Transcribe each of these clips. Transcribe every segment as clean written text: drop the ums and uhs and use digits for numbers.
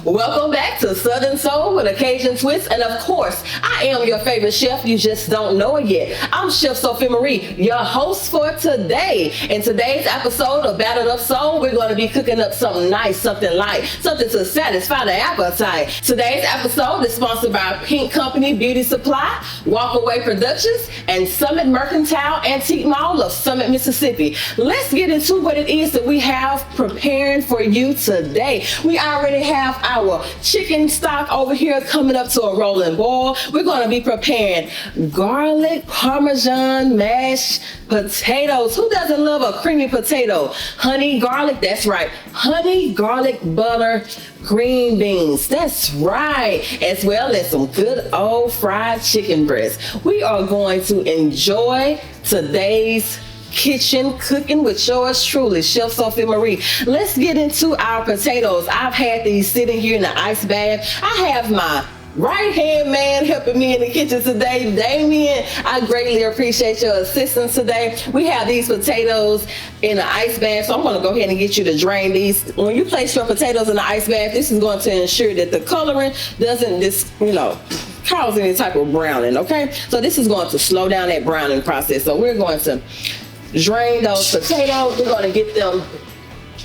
Welcome back to Southern Soul with a Cajun twist. And of course, I am your favorite chef. You just don't know it yet. I'm Chef Sophia Marie, your host for today. In today's episode of Battered Up Soul, we're going to be cooking up something nice, something light, something to satisfy the appetite. Today's episode is sponsored by Pink Company Beauty Supply, Walkaway Productions, and Summit Mercantile Antique Mall of Summit, Mississippi. Let's get into what it is that we have preparing for you today. We already have our chicken stock over here coming up to a rolling boil. We're going to be preparing garlic Parmesan mashed potatoes. Who doesn't love a creamy potato? Honey garlic, that's right. Honey garlic butter green beans, that's right. As well as some good old fried chicken breast. We are going to enjoy today's kitchen cooking with yours truly, Chef Sophia Marie. Let's get into our potatoes. I've had these sitting here in the ice bath. I have my right-hand man helping me in the kitchen today, Damien. I greatly appreciate your assistance today. We have these potatoes in the ice bath, so I'm going to go ahead and get you to drain these. When you place your potatoes in the ice bath, this is going to ensure that the coloring doesn't cause any type of browning, okay? So this is going to slow down that browning process. So we're going to drain those potatoes. We're going to get them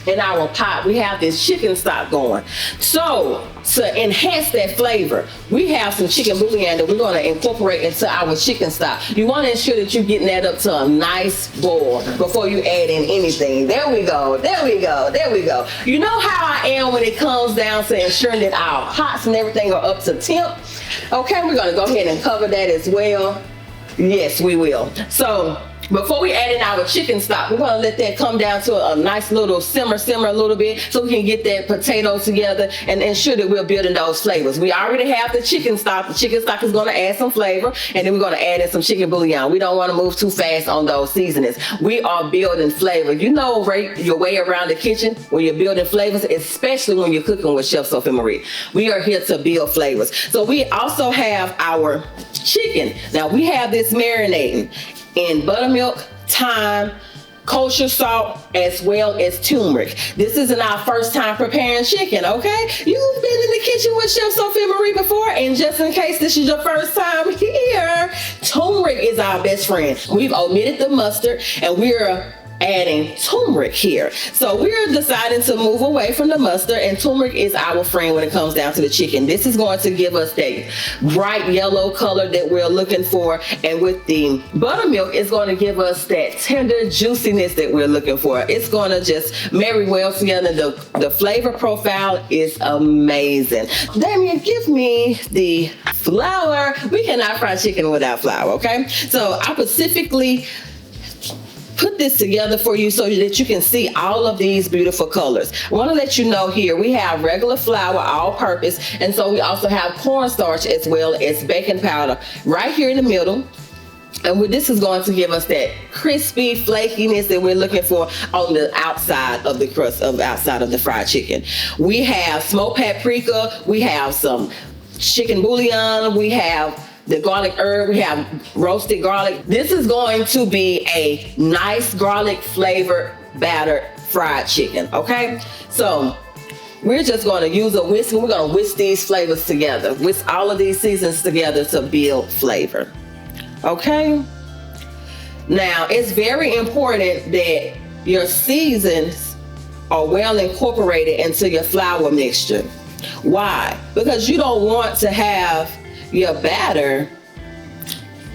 in our pot. We have this chicken stock going. So to enhance that flavor, we have some chicken bouillon that we're going to incorporate into our chicken stock. You want to ensure that you're getting that up to a nice boil before you add in anything. There we go. There we go. There we go. You know how I am when it comes down to ensuring that our pots and everything are up to temp. Okay, we're going to go ahead and cover that as well. Yes, we will. So before we add in our chicken stock, we're going to let that come down to a nice little simmer a little bit so we can get that potato together and ensure that we're building those flavors. We already have the chicken stock. The chicken stock is going to add some flavor, and then we're going to add in some chicken bouillon. We don't want to move too fast on those seasonings. We are building flavor. You know, right, your way around the kitchen when you're building flavors, especially when you're cooking with Chef Sophia Marie. We are here to build flavors. So we also have our chicken. Now we have this marinating in buttermilk, thyme, kosher salt, as well as turmeric. This isn't our first time preparing chicken, okay? You've been in the kitchen with Chef Sophia Marie before, and just in case this is your first time here, turmeric is our best friend. We've omitted the mustard, and we're adding turmeric here. So we're deciding to move away from the mustard, and turmeric is our friend when it comes down to the chicken. This is going to give us that bright yellow color that we're looking for, and with the buttermilk, it's going to give us that tender juiciness that we're looking for. It's going to just marry well together. The flavor profile is amazing. Damien, give me the flour. We cannot fry chicken without flour, okay? So I specifically put this together for you so that you can see all of these beautiful colors. I want to let you know here, we have regular flour, all purpose, and so we also have cornstarch as well as baking powder right here in the middle. And this is going to give us that crispy flakiness that we're looking for on the outside of the crust, outside of the fried chicken. We have smoked paprika, we have some chicken bouillon, we have the garlic herb, we have roasted garlic. This is going to be a nice garlic flavored battered fried chicken, okay? So we're just going to use a whisk, and we're going to whisk these flavors together, whisk all of these seasons together to build flavor, okay? Now, it's very important that your seasons are well incorporated into your flour mixture. Why? Because you don't want to have your batter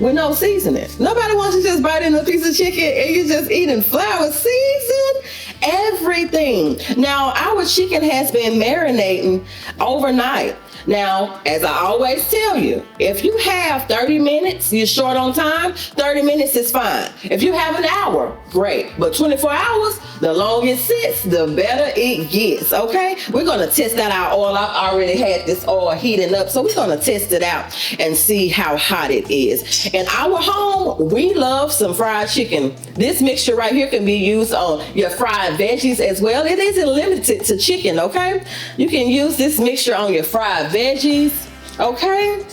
with no seasoning. Nobody wants to just bite in a piece of chicken and you're just eating flour. Season everything. Now, our chicken has been marinating overnight. Now, as I always tell you, if you have 30 minutes, you're short on time, 30 minutes is fine. If you have an hour, great. But 24 hours, the longer it sits, the better it gets, okay? We're gonna test out our oil. I've already had this oil heating up, so we're gonna test it out and see how hot it is. In our home, we love some fried chicken. This mixture right here can be used on your fried veggies as well. It isn't limited to chicken, okay? You can use this mixture on your fried veggies, okay?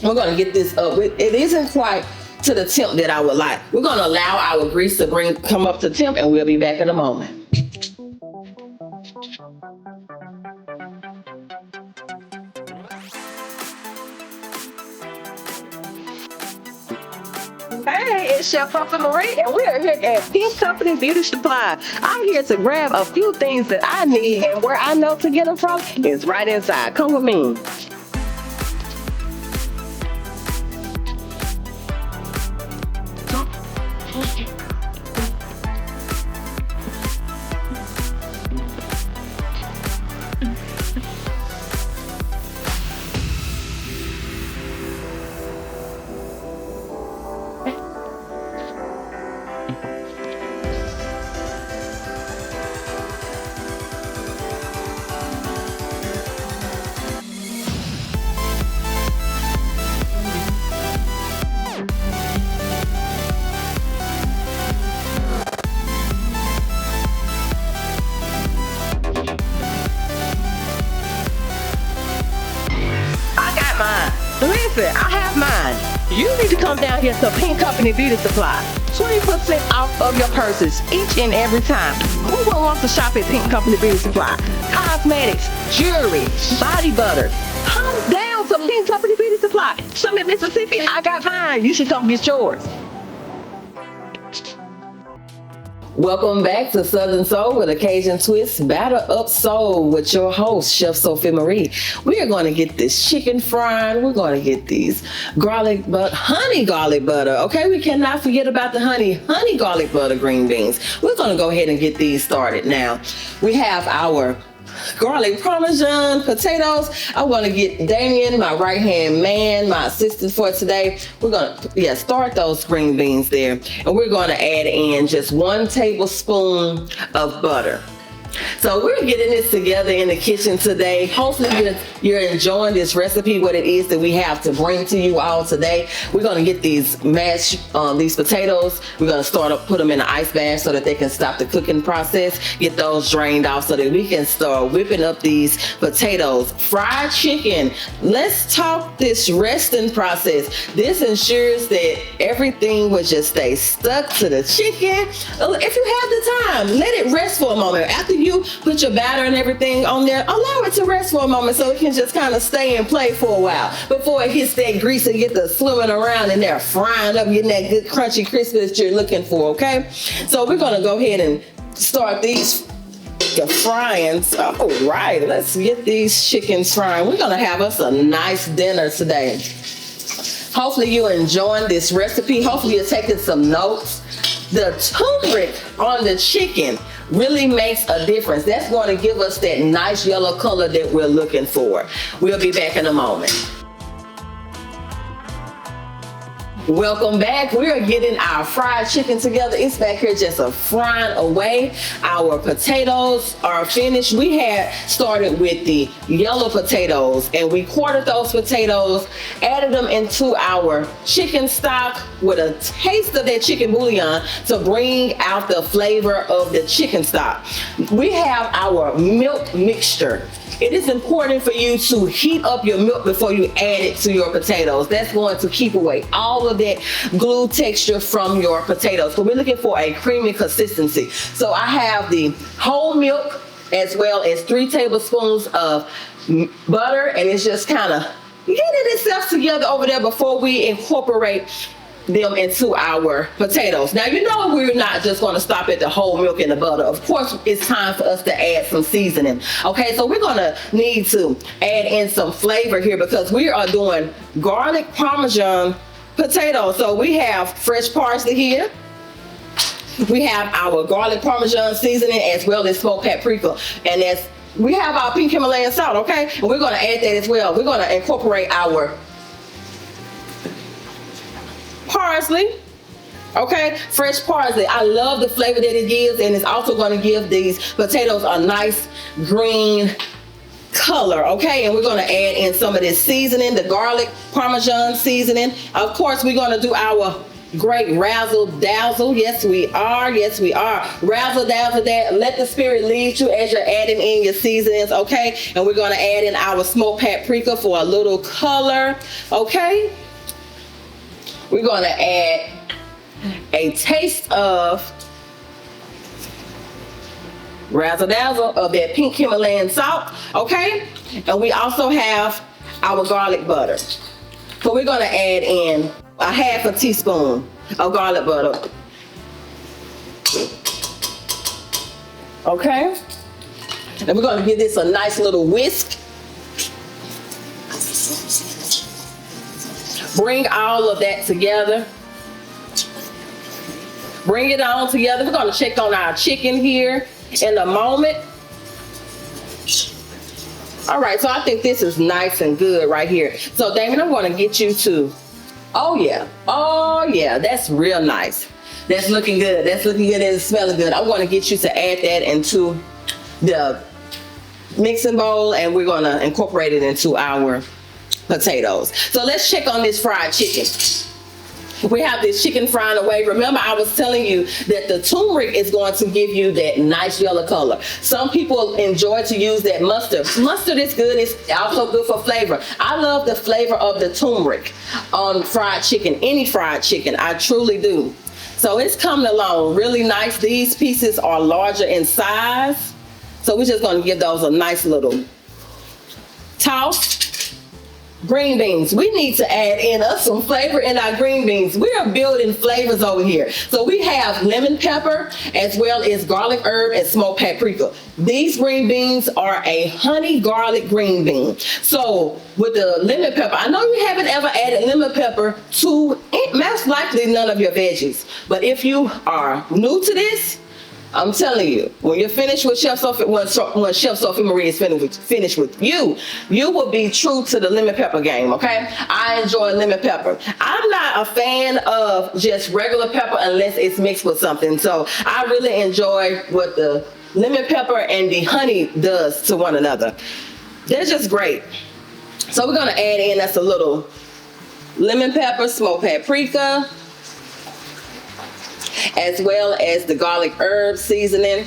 We're gonna get this up. It isn't quite to the temp that I would like. We're gonna allow our grease to come up to temp, and we'll be back in a moment. Hey, it's Chef Sophia Marie, and we are here at Pink Company Beauty Supply. I'm here to grab a few things that I need, and where I know to get them from is right inside. Come with me. Listen, I have mine. You need to come down here to Pink Company Beauty Supply. 20% off of your purses each and every time. Who wouldn't want to shop at Pink Company Beauty Supply? Cosmetics, jewelry, body butter. Come down to Pink Company Beauty Supply. Summit, Mississippi. I got mine. You should come get yours. Welcome back to Southern Soul with a Cajun twist, Battered Up Soul with your host, Chef Sophia Marie. We are going to get this chicken fried. We're going to get these honey garlic butter. Okay, we cannot forget about the honey garlic butter green beans. We're going to go ahead and get these started now. We have our garlic parmesan potatoes. I'm going to get Damien, my right hand man, my assistant for today. We're going to start those green beans there, and we're going to add in just 1 tablespoon of butter. So we're getting this together in the kitchen today. Hopefully you're enjoying this recipe, what it is that we have to bring to you all today. We're going to get these these potatoes. We're going to put them in an ice bath so that they can stop the cooking process, get those drained off so that we can start whipping up these potatoes. Fried chicken. Let's talk this resting process. This ensures that everything will just stay stuck to the chicken. If you have the time, let it rest for a moment. After you put your batter and everything on there, allow it to rest for a moment so it can just kind of stay and play for a while before it hits that grease and get the swimming around in there, frying up, getting that good crunchy crispy that you're looking for, okay? So we're gonna go ahead and start the frying. All right, let's get these chickens frying. We're gonna have us a nice dinner today. Hopefully you're enjoying this recipe. Hopefully you're taking some notes. The turmeric on the chicken really makes a difference. That's going to give us that nice yellow color that we're looking for. We'll be back in a moment. Welcome back. We are getting our fried chicken together. It's back here just a frying away. Our potatoes are finished. We had started with the yellow potatoes and we quartered those potatoes, added them into our chicken stock with a taste of that chicken bouillon to bring out the flavor of the chicken stock. We have our milk mixture. It is important for you to heat up your milk before you add it to your potatoes. That's going to keep away all of that glue texture from your potatoes. So we're looking for a creamy consistency. So I have the whole milk as well as 3 tablespoons of butter, and it's just kind of getting itself together over there before we incorporate them into our potatoes. Now, you know we're not just going to stop at the whole milk and the butter. Of course, it's time for us to add some seasoning. Okay, so we're going to need to add in some flavor here because we are doing garlic parmesan potatoes. So we have fresh parsley here. We have our garlic parmesan seasoning as well as smoked paprika. And we have our pink Himalayan salt, okay? And we're going to add that as well. We're going to incorporate our parsley, okay, fresh parsley. I love the flavor that it gives, and it's also going to give these potatoes a nice green color, okay? And we're going to add in some of this seasoning, the garlic parmesan seasoning. Of course, we're going to do our great razzle dazzle. Yes, we are. Yes, we are. Razzle dazzle that. Let the spirit lead you as you're adding in your seasonings, okay? And we're going to add in our smoked paprika for a little color, okay? We're going to add a taste of razzle dazzle of that pink Himalayan salt, okay? And we also have our garlic butter. So we're going to add in a half a teaspoon of garlic butter. Okay? And we're going to give this a nice little whisk. Bring all of that together. Bring it on together. We're going to check on our chicken here in a moment. All right, so I think this is nice and good right here. So Damien, I'm going to get you to, oh yeah, that's real nice. That's looking good. That's looking good and it's smelling good. I'm going to get you to add that into the mixing bowl, and we're going to incorporate it into our potatoes. So let's check on this fried chicken. We have this chicken frying away. Remember, I was telling you that the turmeric is going to give you that nice yellow color. Some people enjoy to use that mustard. Mustard is good. It's also good for flavor. I love the flavor of the turmeric on fried chicken, any fried chicken. I truly do. So it's coming along really nice. These pieces are larger in size. So we're just going to give those a nice little toss. Green beans. We need to add in us some flavor in our green beans. We are building flavors over here. So we have lemon pepper as well as garlic herb and smoked paprika. These green beans are a honey garlic green bean. So with the lemon pepper, I know you haven't ever added lemon pepper to most likely none of your veggies. But if you are new to this, I'm telling you, when you're finished with Chef Sophia, when Chef Sophia Marie is finished with you, you will be true to the lemon pepper game, okay? I enjoy lemon pepper. I'm not a fan of just regular pepper unless it's mixed with something. So I really enjoy what the lemon pepper and the honey does to one another. They're just great. So we're gonna add in us a little lemon pepper, smoked paprika, as well as the garlic herb seasoning,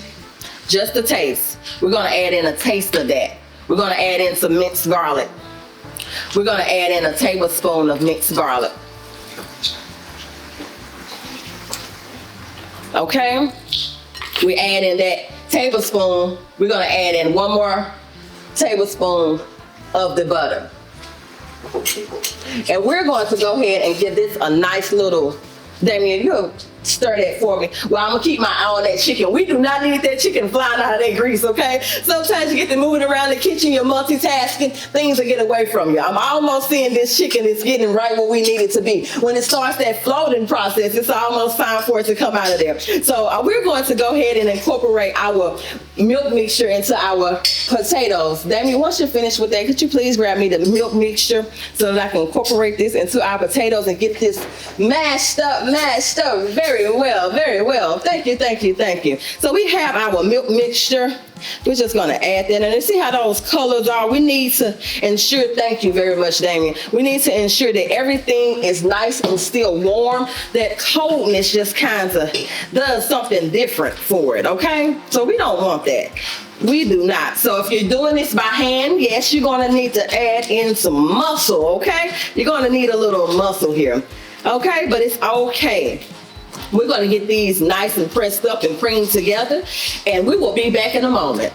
just a taste. We're gonna add in a taste of that. We're gonna add in some minced garlic. We're gonna add in a tablespoon of minced garlic. Okay? We add in that tablespoon. We're gonna add in one more tablespoon of the butter. And we're going to go ahead and give this a nice little, Damien, you'll stir that for me. Well, I'm gonna keep my eye on that chicken. We do not need that chicken flying out of that grease, okay? Sometimes you get to moving around the kitchen, you're multitasking, things will get away from you. I'm almost seeing this chicken is getting right where we need it to be. When it starts that floating process, it's almost time for it to come out of there. So we're going to go ahead and incorporate our milk mixture into our potatoes. Damien, once you're finished with that, could you please grab me the milk mixture so that I can incorporate this into our potatoes and get this mashed up very well, very well. Thank you, thank you, thank you. So we have our milk mixture. We're just gonna add that in and see how those colors are. We need to ensure, thank you very much, Damien. We need to ensure that everything is nice and still warm. That coldness just kind of does something different for it, okay? So we don't want that. We do not. So if you're doing this by hand, yes, you're gonna need to add in some muscle, okay? You're gonna need a little muscle here, okay? But it's okay. We're going to get these nice and pressed up and creamed together, and we will be back in a moment.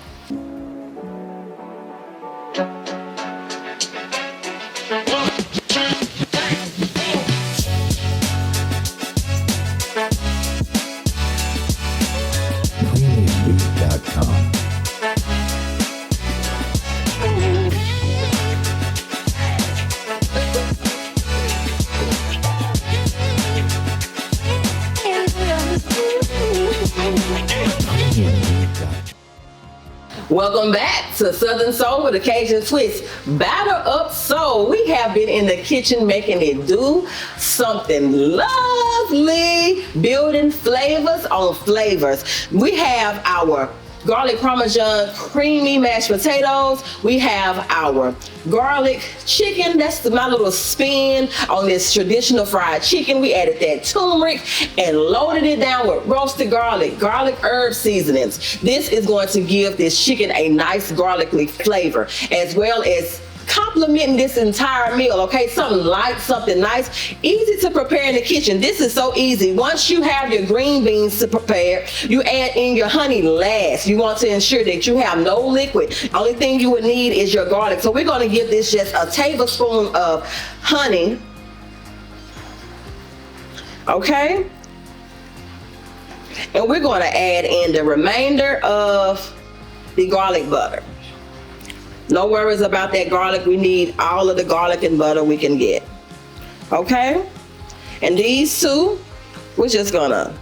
Welcome back to Southern Soul with a Cajun twist. Battered Up Soul. We have been in the kitchen making it do something lovely, building flavors on flavors. We have our garlic parmesan creamy mashed potatoes. We have our garlic chicken. That's my little spin on this traditional fried chicken. We added that turmeric and loaded it down with roasted garlic herb seasonings. This is going to give this chicken a nice garlicky flavor, as well as complementing this entire meal, okay? Something light, something nice, easy to prepare in the kitchen. This is so easy. Once you have your green beans to prepare, you add in your honey last. You want to ensure that you have no liquid. Only thing you would need is your garlic. So we're going to give this just a tablespoon of honey. Okay? And we're going to add in the remainder of the garlic butter. No worries about that garlic. We need all of the garlic and butter we can get. Okay? And these two, we're just gonna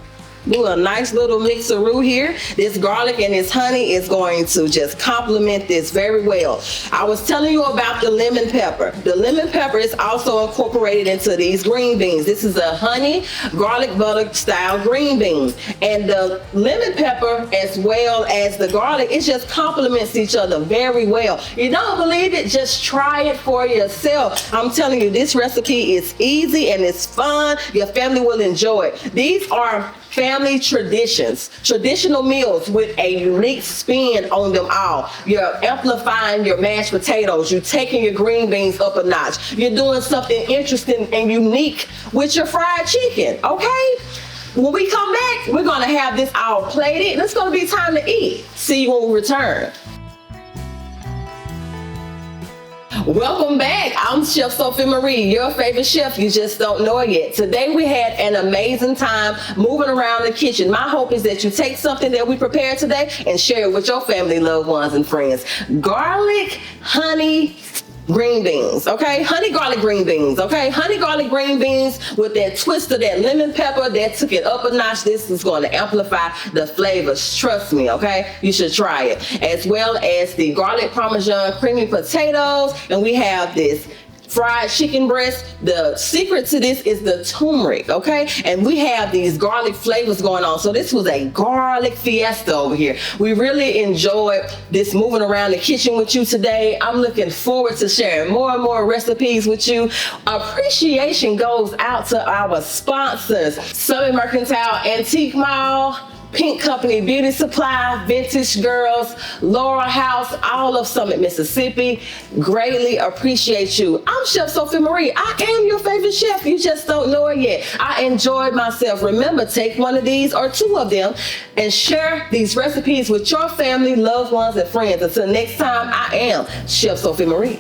do a nice little mixeroo here. This garlic and this honey is going to just complement this very well. I was telling you about the lemon pepper. The lemon pepper is also incorporated into these green beans. This is a honey garlic butter style green bean. And the lemon pepper as well as the garlic, it just complements each other very well. You don't believe it? Just try it for yourself. I'm telling you, this recipe is easy and it's fun. Your family will enjoy it. These are family traditions, traditional meals with a unique spin on them all. You're amplifying your mashed potatoes. You're taking your green beans up a notch. You're doing something interesting and unique with your fried chicken, okay? When we come back, we're gonna have this all plated and it's gonna be time to eat. See you when we return. Welcome back. I'm Chef Sophia Marie, your favorite chef. You just don't know it yet. Today we had an amazing time moving around the kitchen. My hope is that you take something that we prepared today and share it with your family, loved ones, and friends. Garlic, honey, green beans, okay? Honey garlic green beans, okay? Honey garlic green beans with that twist of that lemon pepper that took it up a notch. This is going to amplify the flavors. Trust me, okay? You should try it. As well as the garlic parmesan creamy potatoes. And we have this fried chicken breast. The secret to this is the turmeric, okay? And we have these garlic flavors going on. So this was a garlic fiesta over here. We really enjoyed this moving around the kitchen with you today. I'm looking forward to sharing more and more recipes with you. Appreciation goes out to our sponsors, Summit Mercantile Antique Mall, Pink Company Beauty Supply, Vintage Girls, Laurel House, all of Summit, Mississippi. Greatly appreciate you. I'm Chef Sophia Marie. I am your favorite chef. You just don't know it yet. I enjoyed myself. Remember, take one of these or two of them and share these recipes with your family, loved ones, and friends. Until next time, I am Chef Sophia Marie.